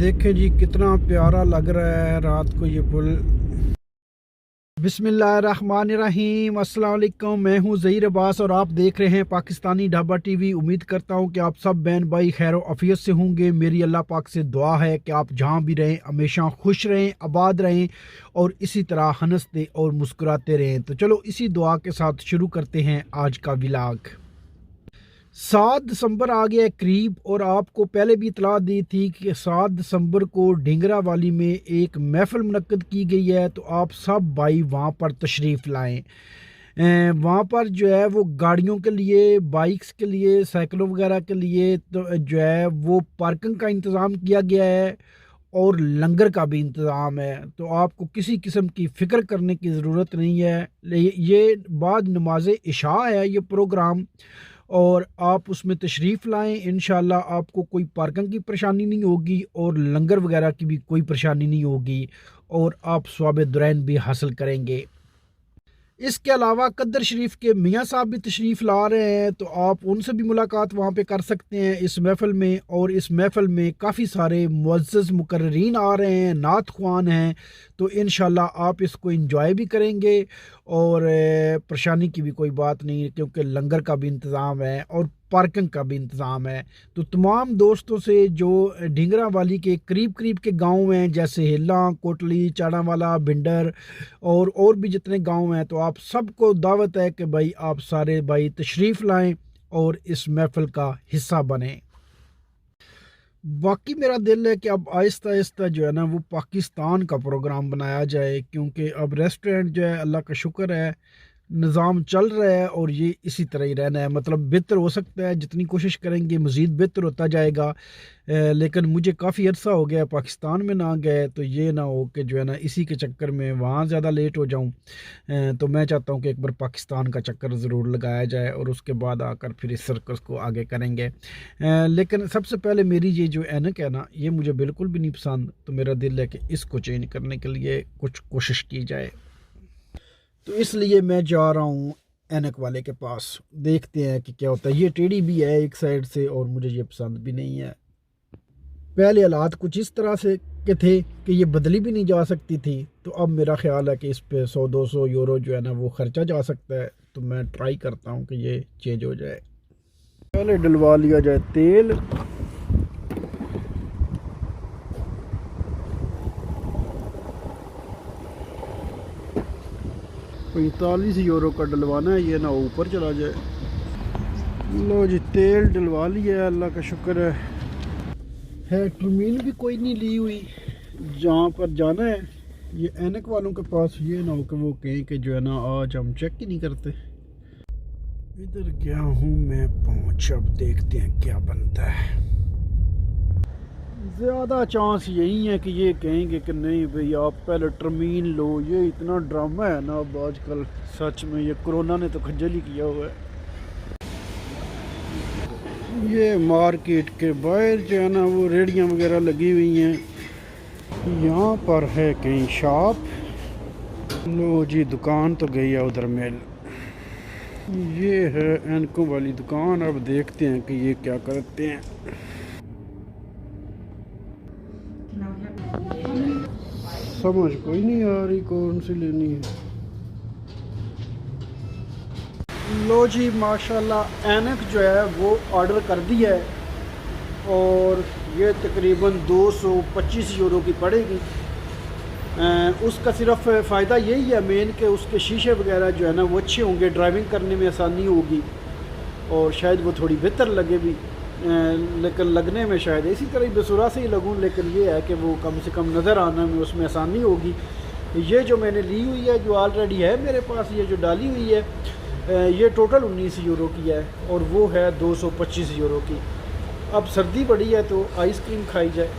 देखें जी कितना प्यारा लग रहा है रात को ये पुल। बिस्मिल्लाहिर्रहमानिर्रहीम, अस्सलाम वालेकुम। मैं हूँ ज़हीर अब्बास और आप देख रहे हैं पाकिस्तानी ढाबा टीवी। उम्मीद करता हूँ कि आप सब बहन भाई खैर आफियत से होंगे। मेरी अल्लाह पाक से दुआ है कि आप जहाँ भी रहें हमेशा खुश रहें, आबाद रहें और इसी तरह हंसते और मुस्कुराते रहें। तो चलो इसी दुआ के साथ शुरू करते हैं आज का व्लॉग। 7 दिसंबर आ गया है करीब और आपको पहले भी इतला दी थी कि 7 दिसंबर को ढिंगरा वाली में एक महफिल मुनक्कद की गई है। तो आप सब भाई वहाँ पर तशरीफ़ लाएँ। वहाँ पर जो है वो गाड़ियों के लिए, बाइक्स के लिए, साइकिलों वगैरह के लिए तो जो है वो पार्किंग का इंतज़ाम किया गया है और लंगर का भी इंतज़ाम है। तो आपको किसी किस्म की फ़िक्र करने की ज़रूरत नहीं है। ये बाद नमाज इशा है ये प्रोग्राम और आप उसमें तशरीफ़ लाएँ। इंशाल्लाह आपको कोई पार्किंग की परेशानी नहीं होगी और लंगर वगैरह की भी कोई परेशानी नहीं होगी और आप स्वाब दुरैन भी हासिल करेंगे। इसके अलावा कद्र शरीफ के मियाँ साहब भी तशरीफ़ ला रहे हैं, तो आप उनसे भी मुलाकात वहाँ पे कर सकते हैं इस महफ़िल में। और इस महफ़िल में काफ़ी सारे मुअज़्ज़ज़ मुकर्ररीन आ रहे हैं, नात ख़्वान हैं। तो इंशाल्लाह आप इसको एंजॉय भी करेंगे और परेशानी की भी कोई बात नहीं है क्योंकि लंगर का भी इंतज़ाम है और पार्किंग का भी इंतज़ाम है। तो तमाम दोस्तों से जो ढिंगरा वाली के करीब करीब के गांव हैं जैसे हिल्ला, कोटली, चाड़ावाला, भिंडर और भी जितने गांव हैं, तो आप सबको दावत है कि भाई आप सारे भाई तशरीफ़ लाएं और इस महफ़िल का हिस्सा बनें। बाकी मेरा दिल है कि अब आहिस्ता आहिस्ता जो है ना वो पाकिस्तान का प्रोग्राम बनाया जाए क्योंकि अब रेस्टोरेंट जो है अल्लाह का शुक्र है निज़ाम चल रहा है और ये इसी तरह ही रहना है। मतलब बेहतर हो सकता है, जितनी कोशिश करेंगे मज़ीद बेहतर होता जाएगा। लेकिन मुझे काफ़ी अर्सा हो गया पाकिस्तान में ना गए, तो ये ना हो कि जो है ना इसी के चक्कर में वहाँ ज़्यादा लेट हो जाऊँ। तो मैं चाहता हूँ कि एक बार पाकिस्तान का चक्कर ज़रूर लगाया जाए और उसके बाद आकर फिर इस सर्कस को आगे करेंगे। लेकिन सबसे पहले मेरी ये जो ऐनक है ना ये मुझे बिल्कुल भी नहीं पसंद, तो मेरा दिल है कि इसको चेंज करने के लिए कुछ कोशिश की जाए। तो इसलिए मैं जा रहा हूँ ऐनक वाले के पास, देखते हैं कि क्या होता है। ये टेढ़ी भी है एक साइड से और मुझे ये पसंद भी नहीं है। पहले हालात कुछ इस तरह से के थे कि ये बदली भी नहीं जा सकती थी, तो अब मेरा ख्याल है कि इस पे 100-200 यूरो जो है ना वो ख़र्चा जा सकता है। तो मैं ट्राई करता हूँ कि ये चेंज हो जाए। पहले डलवा लिया जाए तेल। 45 यूरो का डलवाना है, ये ना ऊपर चला जाए। लो जी तेल डलवा लिया, अल्लाह का शुक्र है। टर्मीन भी कोई नहीं ली हुई। जहाँ पर जाना है ये ऐनक वालों के पास, ये ना हो कि वो कहें कि जो है ना आज हम चेक ही नहीं करते। इधर गया हूँ मैं पहुँच, अब देखते हैं क्या बनता है। ज़्यादा चांस यही है कि ये कहेंगे कि नहीं भाई आप पहले टर्मीन लो। ये इतना ड्रामा है ना अब आजकल, सच में ये कोरोना ने तो खज्जल ही किया हुआ है। ये मार्केट के बाहर जो है ना वो रेड़ियाँ वगैरह लगी हुई हैं। यहाँ पर है कहीं शॉप। लो जी दुकान तो गई है उधर मेल। ये है ऐनकों वाली दुकान। अब देखते हैं कि ये क्या करते हैं। समझ कोई नहीं आ रही कौन सी लेनी है। लो जी माशाल्लाह ऐनक जो है वो ऑर्डर कर दी है और ये तकरीबन 225 यूरो की पड़ेगी। उसका सिर्फ फ़ायदा यही है मेन कि उसके शीशे वगैरह जो है ना वो अच्छे होंगे, ड्राइविंग करने में आसानी होगी और शायद वो थोड़ी बेहतर लगे भी। लेकिन लगने में शायद इसी तरह ही बेसुरा से ही लगूँ, लेकिन ये है कि वो कम से कम नज़र आने में उसमें आसानी होगी। ये जो मैंने ली हुई है जो ऑलरेडी है मेरे पास, ये जो डाली हुई है ये टोटल 19 यूरो की है और वो है 225 यूरो की। अब सर्दी बड़ी है तो आइसक्रीम खाई जाए।